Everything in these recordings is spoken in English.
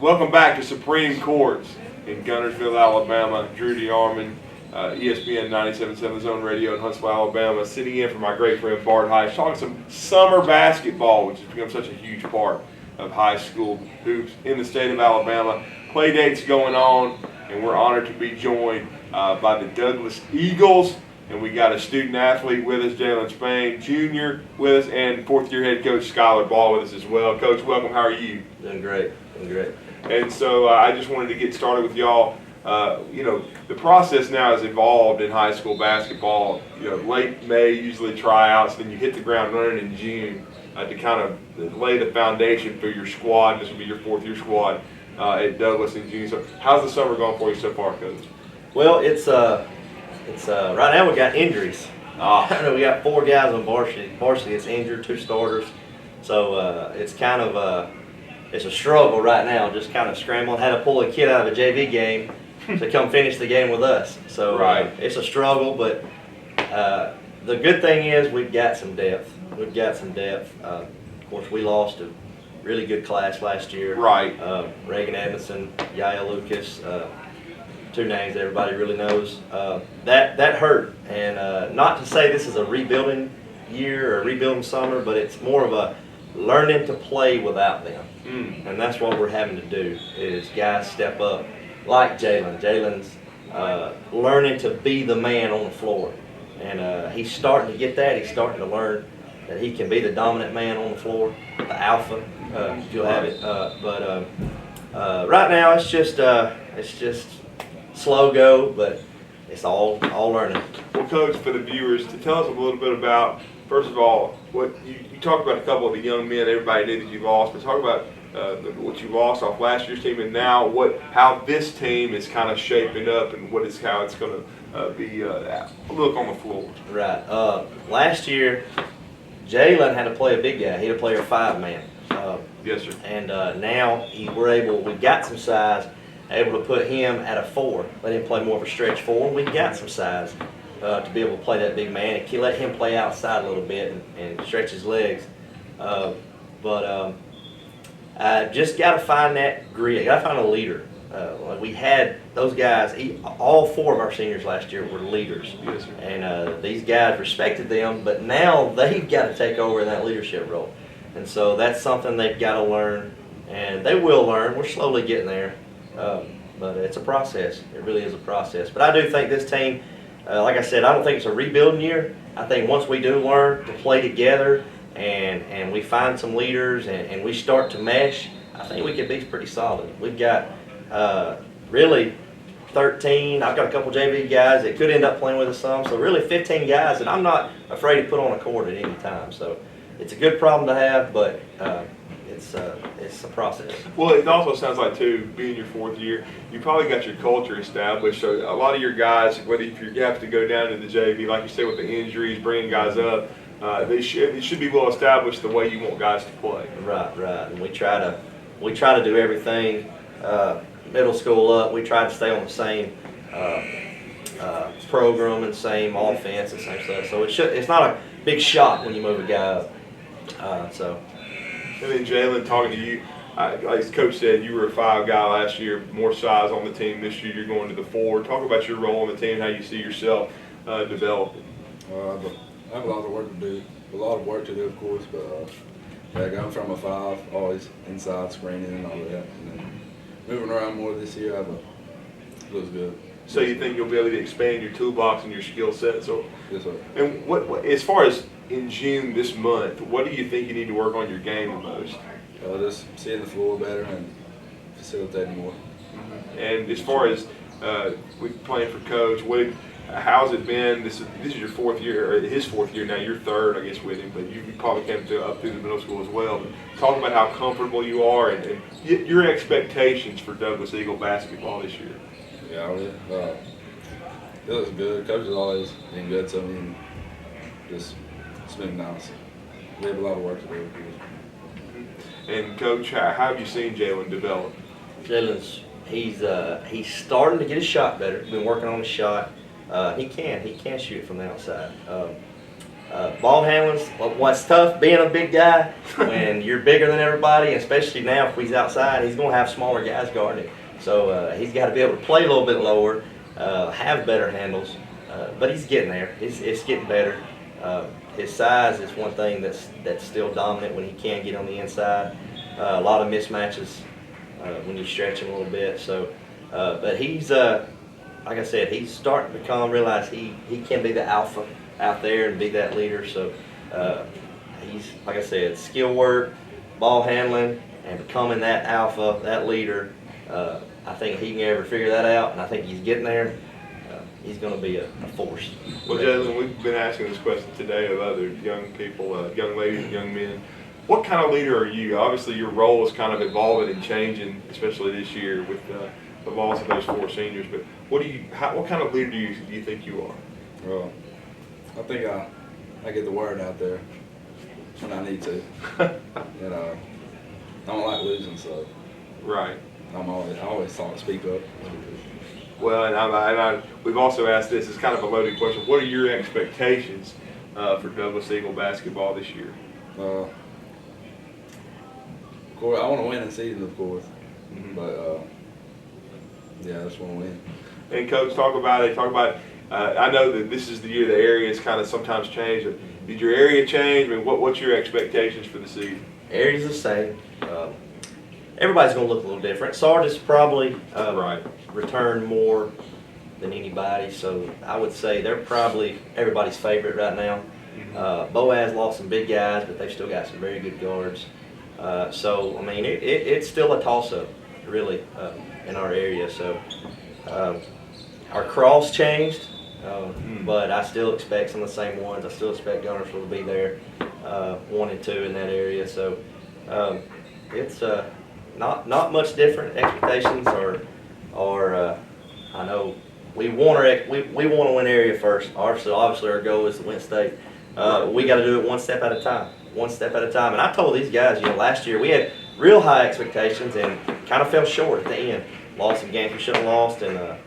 Welcome back to Supreme Courts in Guntersville, Alabama. Drew DeArmond, ESPN 97.7 The Zone Radio in Huntsville, Alabama, sitting in for my great friend Bart Heiss, talking some summer basketball, which has become such a huge part of high school hoops in the state of Alabama. Play dates going on, and we're honored to be joined by the Douglas Eagles. And we got a student athlete with us, Jalen Spain, Jr. with us, and fourth-year head coach Skylar Ball with us as well. Coach, welcome. How are you? Doing great. Doing great. And so I just wanted to get started with y'all. The process now has evolved in high school basketball. Late May usually tryouts, then you hit the ground running in June to kind of lay the foundation for your squad. This will be your fourth-year squad at Douglas in June. So how's the summer going for you so far, Coach? Well, it's right now we got injuries. We got 4 guys on varsity. Varsity is injured, 2 starters. So it's kind of it's a struggle right now. Just kind of scrambling. Had to pull a kid out of a JV game to come finish the game with us. So it's a struggle, but the good thing is we've got some depth. We've got some depth. Of course, we lost a really good class last year. Right. Reagan Edmondson, Yaya Lucas. 2 names everybody really knows. That hurt, and not to say this is a rebuilding year or a rebuilding summer, but it's more of a learning to play without them. And that's what we're having to do, is guys step up like Jalen. Jalen's learning to be the man on the floor, and he's starting to get that. He's starting to learn that he can be the dominant man on the floor, the alpha, if you'll have it. But right now it's just slow go, but it's all learning. Well, Coach, for the viewers, to tell us a little bit about, first of all, what you talked about a couple of the young men everybody knew that you lost, but talk about what you lost off last year's team and now how this team is kind of shaping up and how it's going to be look on the floor. Right. Last year, Jalen had to play a big guy. He had to play a 5-man. Yes, sir. And now we've got some size, able to put him at a 4, let him play more of a stretch 4. We've got some size to be able to play that big man and let him play outside a little bit and stretch his legs. I just got to find that grit. I got to find a leader. We had those guys, all 4 of our seniors last year were leaders. Yes, sir. And these guys respected them, but now they've got to take over in that leadership role. And so that's something they've got to learn, and they will learn. We're slowly getting there. But it's a process. It really is a process. But I do think this team, like I said, I don't think it's a rebuilding year. I think once we do learn to play together and we find some leaders and we start to mesh, I think we could be pretty solid. We've got really 13. I've got a couple JV guys that could end up playing with us some. So really 15 guys that I'm not afraid to put on a court at any time. So it's a good problem to have, but it's a process. Well, it also sounds like, too, being your 4th year, you probably got your culture established. So a lot of your guys, whether if you have to go down to the JV, like you said, with the injuries, bringing guys up, it should be well established the way you want guys to play. Right. And we try to do everything middle school up. We try to stay on the same program and same offense and same stuff. So it's not a big shock when you move a guy up. And then Jalen, talking to you, like Coach said, you were a 5 guy last year, more size on the team. This year you're going to the 4. Talk about your role on the team, how you see yourself developing. I have a lot of work to do, of course, but going from a 5, always inside screening and all of that, and then moving around more this year, feels good. So you think you'll be able to expand your toolbox and your skill set? So, yes, sir. And what as far as in June this month, what do you think you need to work on your game the most? Just seeing the floor better and facilitating more. And as far as playing for Coach, how's it been? This is your 4th year, or his 4th year now. You're 3rd, I guess, with him, but you probably came up through the middle school as well. But talk about how comfortable you are and your expectations for Douglas Eagle basketball this year. Yeah, it was good. Coach has always been good to me, and just it's been nice. We have a lot of work to do. And Coach, how have you seen Jalen develop? He's starting to get his shot better. Been working on his shot. He can shoot from the outside. Ball handling's what's tough being a big guy when you're bigger than everybody, especially now if he's outside, he's going to have smaller guys guarding him. So he's got to be able to play a little bit lower, have better handles, but he's getting there. It's getting better. His size is one thing that's still dominant when he can get on the inside. A lot of mismatches when you stretch him a little bit. So, but he's like I said, he's starting to realize he can be the alpha out there and be that leader. So he's, like I said, skill work, ball handling, and becoming that alpha, that leader. I think he can ever figure that out, and I think he's getting there. He's going to be a force. Well, Jalen, we've been asking this question today of other young people, young ladies and young men. What kind of leader are you? Obviously, your role is kind of evolving and changing, especially this year with the loss of those 4 seniors. But what kind of leader do you think you are? Well, I think I get the word out there when I need to. You know, I don't like losing, so Right. I always speak up. Well, and we've also asked this. It's kind of a loaded question. What are your expectations for Douglas Eagle basketball this year? Of course, I want to win in season, of course, but yeah, I just want to win. And Coach, talk about it. I know that this is the year the areas kind of sometimes change. Did your area change? I mean, what's your expectations for the season? Area's the same. Everybody's going to look a little different. Sardis probably return more than anybody, so I would say they're probably everybody's favorite right now. Boaz lost some big guys, but they've still got some very good guards. So, I mean, it's still a toss-up, really, in our area. So, our cross changed, but I still expect some of the same ones. I still expect Gunnersville to be there, 1 and 2 in that area. So, it's not much different. Expectations are I know we want to win area first. Obviously, our goal is to win state. We got to do it one step at a time. One step at a time. And I told these guys, last year we had real high expectations and kind of fell short at the end. Lost some games we should have lost, and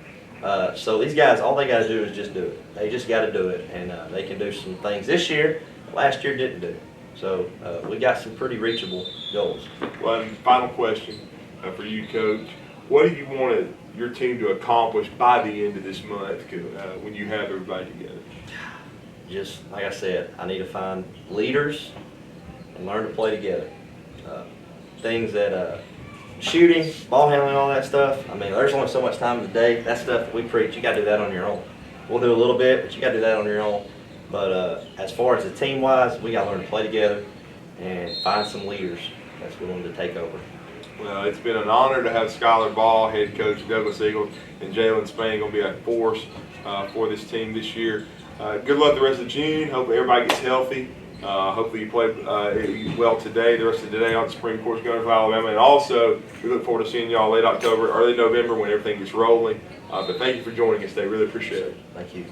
so these guys, all they got to do is just do it. They just got to do it, and they can do some things this year last year didn't do. So we got some pretty reachable goals. Well, and final question for you, Coach. What do you want your team to accomplish by the end of this month when you have everybody together? Just like I said, I need to find leaders and learn to play together. Things that shooting, ball handling, all that stuff. I mean, there's only so much time in the day. That stuff that we preach, you got to do that on your own. We'll do a little bit, but you got to do that on your own. But as far as the team-wise, we got to learn to play together and find some leaders that's willing to take over. Well, it's been an honor to have Skylar Ball, head coach Douglas Eagle, and Jalen Spain going to be a force for this team this year. Good luck the rest of June. Hope everybody gets healthy. Hopefully you play well today, the rest of the day on the Supreme Court's Gunnersville, Alabama. And also, we look forward to seeing y'all late October, early November when everything gets rolling. But thank you for joining us today. Really appreciate it. Thank you.